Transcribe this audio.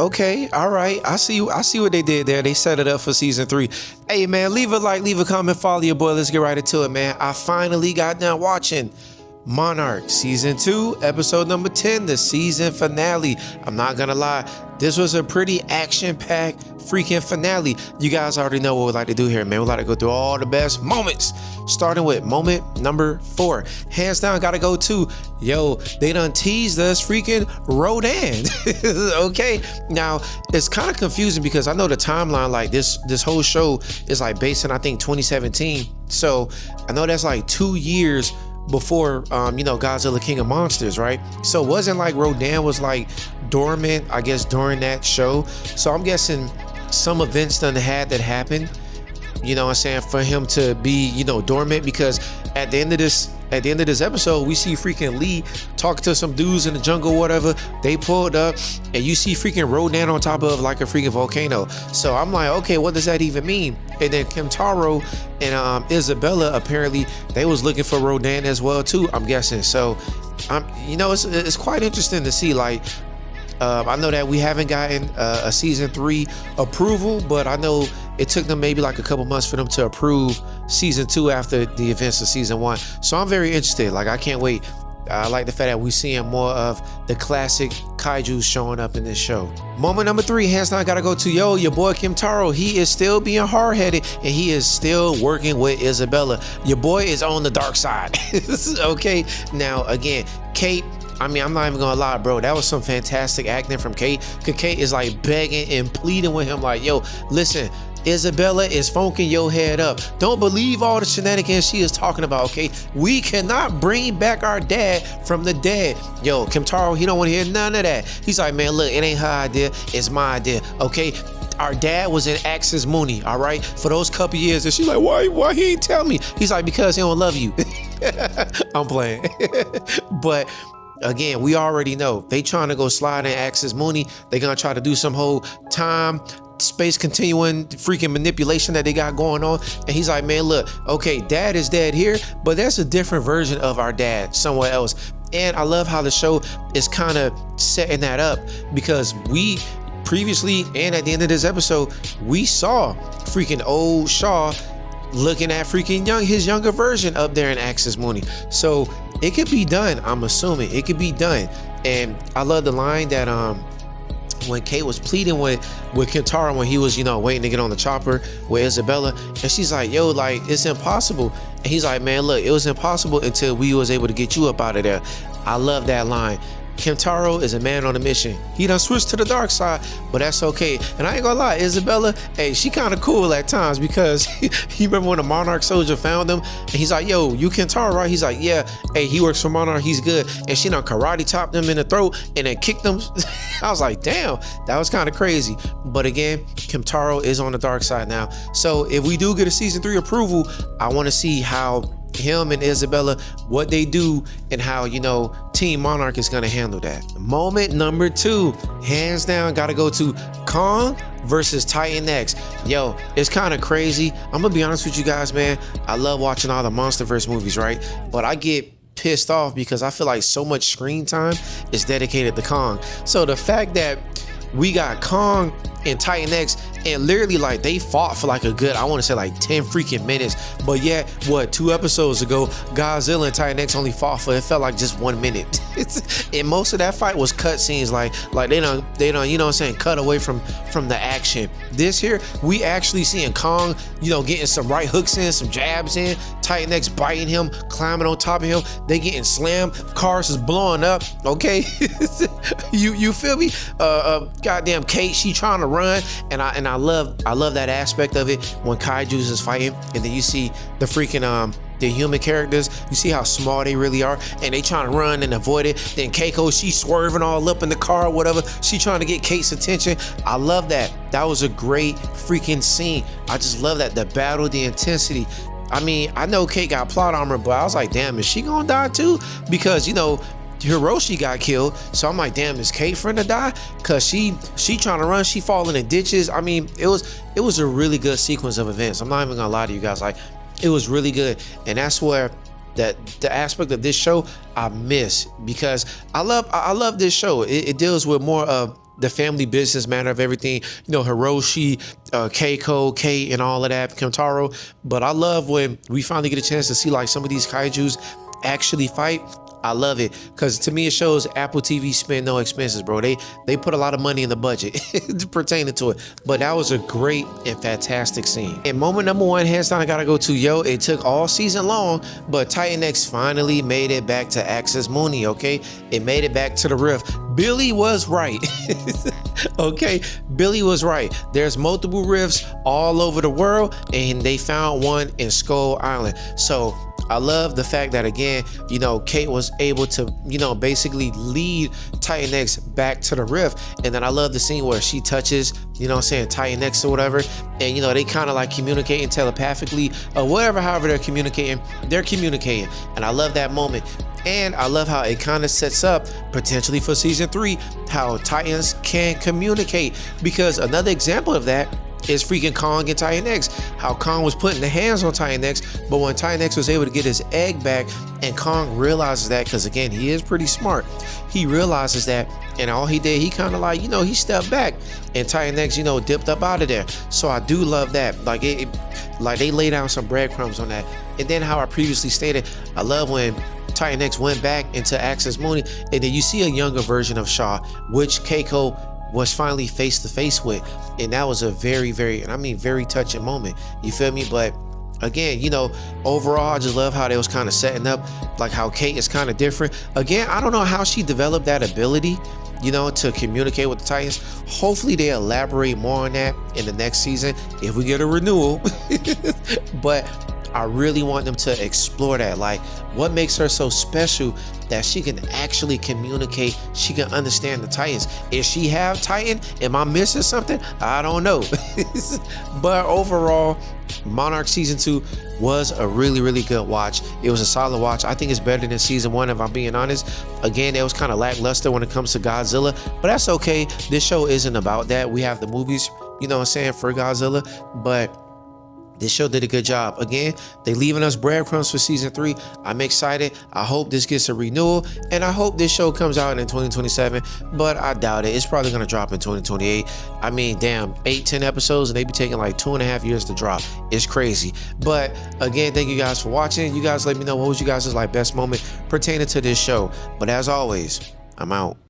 Okay, all right. I see what they did there. They set it up for season 3. Hey man, leave a like, leave a comment, follow your boy. Let's get right into it, man. I finally got done watching Monarch season 2, episode number 10, the season finale. I'm not gonna lie, this was a pretty action-packed freaking finale. You guys already know what we like to do here, man. We like to go through all the best moments, starting with moment number 4. Hands down, gotta go to, yo, they done teased us freaking Rodan. Okay, now it's kind of confusing because I know the timeline, like this whole show is like based in, I think, 2017. So I know that's like 2 years before Godzilla King of Monsters, right? So it wasn't like Rodan was like dormant, I guess, during that show. So I'm guessing some events done had that happen, you know what I'm saying, for him to be, dormant, because at the end of this episode, we see freaking Lee talking to some dudes in the jungle, whatever. They pulled up and you see freaking Rodan on top of like a freaking volcano. So I'm like, okay, what does that even mean? And then Kentaro and Isabella, apparently they was looking for Rodan as well too, I'm guessing. So it's quite interesting to see. Like, I know that we haven't gotten a season 3 approval, but I know it took them maybe like a couple months for them to approve season 2 after the events of season 1. So I'm very interested. Like, I can't wait. I like the fact that we're seeing more of the classic kaijus showing up in this show. Moment number 3, hands down, gotta go to your boy Kentaro. He is still being hard-headed and he is still working with Isabella. Your boy is on the dark side. Okay, now again, Cate, I'm not even gonna lie, bro, that was some fantastic acting from Cate, because Cate is like begging and pleading with him like, yo, listen, Isabella is funking your head up. Don't believe all the shenanigans she is talking about, okay? We cannot bring back our dad from the dead. Yo, Kentaro, he don't want to hear none of that. He's like, man, look, it ain't her idea, it's my idea, okay? Our dad was in Axis Mundi, all right, for those couple years. And she's like, why he ain't tell me? He's like, because he don't love you. I'm playing. But again, we already know they trying to go slide in Axis Mundi. They gonna try to do some whole time space continuing freaking manipulation that they got going on. And he's like, man, look, okay, dad is dead here, but there's a different version of our dad somewhere else. And I love how the show is kind of setting that up, because we previously, and at the end of this episode, we saw freaking old Shaw looking at freaking his younger version up there in Axis Mundi. So it could be done. I'm assuming it could be done. And I love the line that when Cate was pleading with Kentaro when he was waiting to get on the chopper with Isabella, and she's like, yo, like, it's impossible. And he's like, man, look, it was impossible until we was able to get you up out of there. I love that line. Kentaro is a man on a mission. He done switched to the dark side, but that's okay. And I ain't gonna lie, Isabella, hey, she kind of cool at times, because he remember when the Monarch soldier found him and he's like, yo, you Kentaro, right? He's like, yeah, hey, he works for Monarch, he's good. And she done karate chopped him in the throat and then kicked him. I was like, damn, that was kind of crazy. But again, Kentaro is on the dark side now. So if we do get a season 3 approval, I want to see how him and Isabella, what they do, and how Team Monarch is gonna handle that. Moment number 2, hands down, gotta go to Kong versus Titan X. Yo, it's kind of crazy. I'm gonna be honest with you guys, man. I love watching all the MonsterVerse movies, right? But I get pissed off because I feel like so much screen time is dedicated to Kong. So the fact that we got Kong and Titan X, and literally like they fought for like a good, I want to say like 10 freaking minutes, but yet what, 2 episodes ago Godzilla and Titan X only fought for, it felt like just 1 minute. And most of that fight was cut scenes, like they don't you know what I'm saying, cut away from the action. This here, we actually seeing Kong getting some right hooks in, some jabs in, Titan X biting him, climbing on top of him, they getting slammed, cars is blowing up, okay? you feel me? Goddamn Cate, she trying to run, and I love that aspect of it when kaijus is fighting, and then you see the freaking the human characters, you see how small they really are, and they trying to run and avoid it. Then Keiko, she swerving all up in the car or whatever, she trying to get Cate's attention. I love that. That was a great freaking scene. I just love that, the battle, the intensity. I mean, I know Cate got plot armor, but I was like, damn, is she gonna die too? Because Hiroshi got killed, so I'm like, damn, is Cate finna die? Cause she trying to run, she falling in ditches. I mean, it was a really good sequence of events. I'm not even gonna lie to you guys, like, it was really good. And that's where the aspect of this show I miss, because I love this show. It deals with more of the family business matter of everything. You know, Hiroshi, Keiko, Cate, and all of that, Kentaro. But I love when we finally get a chance to see like some of these kaijus actually fight. I love it because to me it shows Apple TV spend no expenses, bro. They put a lot of money in the budget pertaining to it. But that was a great and fantastic scene. And moment number one, hands down, I gotta go to it took all season long, but Titan X finally made it back to Axis Mundi. Okay, it made it back to the Rift. Billy was right. Okay, Billy was right. There's multiple rifts all over the world, and they found one in Skull Island. So I love the fact that, again, you know, Cate was able to, you know, basically lead Titan X back to the Rift. And then I love the scene where she touches, you know what I'm saying, Titan X or whatever. And, you know, they kind of like communicating telepathically or whatever, however they're communicating. And I love that moment. And I love how it kind of sets up potentially for season 3, how Titans can communicate. Because another example of that is freaking Kong and Titan X. How Kong was putting the hands on Titan X, but when Titan X was able to get his egg back, and Kong realizes that, because again, he is pretty smart, he realizes that, and all he did, he kind of like, you know, he stepped back, and Titan X, you know, dipped up out of there. So I do love that. Like like they lay down some breadcrumbs on that. And then how I previously stated, I love when Titan X went back into Axis Mundi, and then you see a younger version of Shaw, which Keiko was finally face to face with, and that was a very, very, and I mean very touching moment. You feel me? But again, you know, overall, I just love how they was kind of setting up, like how Cate is kind of different. Again, I don't know how she developed that ability, you know, to communicate with the Titans. Hopefully they elaborate more on that in the next season if we get a renewal. But I really want them to explore that. Like, what makes her so special that she can actually communicate, she can understand the Titans? Is she half Titan? Am I missing something? I don't know. But overall, Monarch season 2 was a really, really good watch. It was a solid watch. I think it's better than season 1, if I'm being honest. Again, it was kind of lackluster when it comes to Godzilla, but that's okay. This show isn't about that. We have the movies, you know what I'm saying, for Godzilla, but this show did a good job. Again, they leaving us breadcrumbs for season 3. I'm excited. I hope this gets a renewal, and I hope this show comes out in 2027, but I doubt it. It's probably going to drop in 2028. I mean, damn, 8-10 episodes, and they be taking like 2.5 years to drop. It's crazy. But again, thank you guys for watching. You guys let me know what was you guys' like best moment pertaining to this show. But as always, I'm out.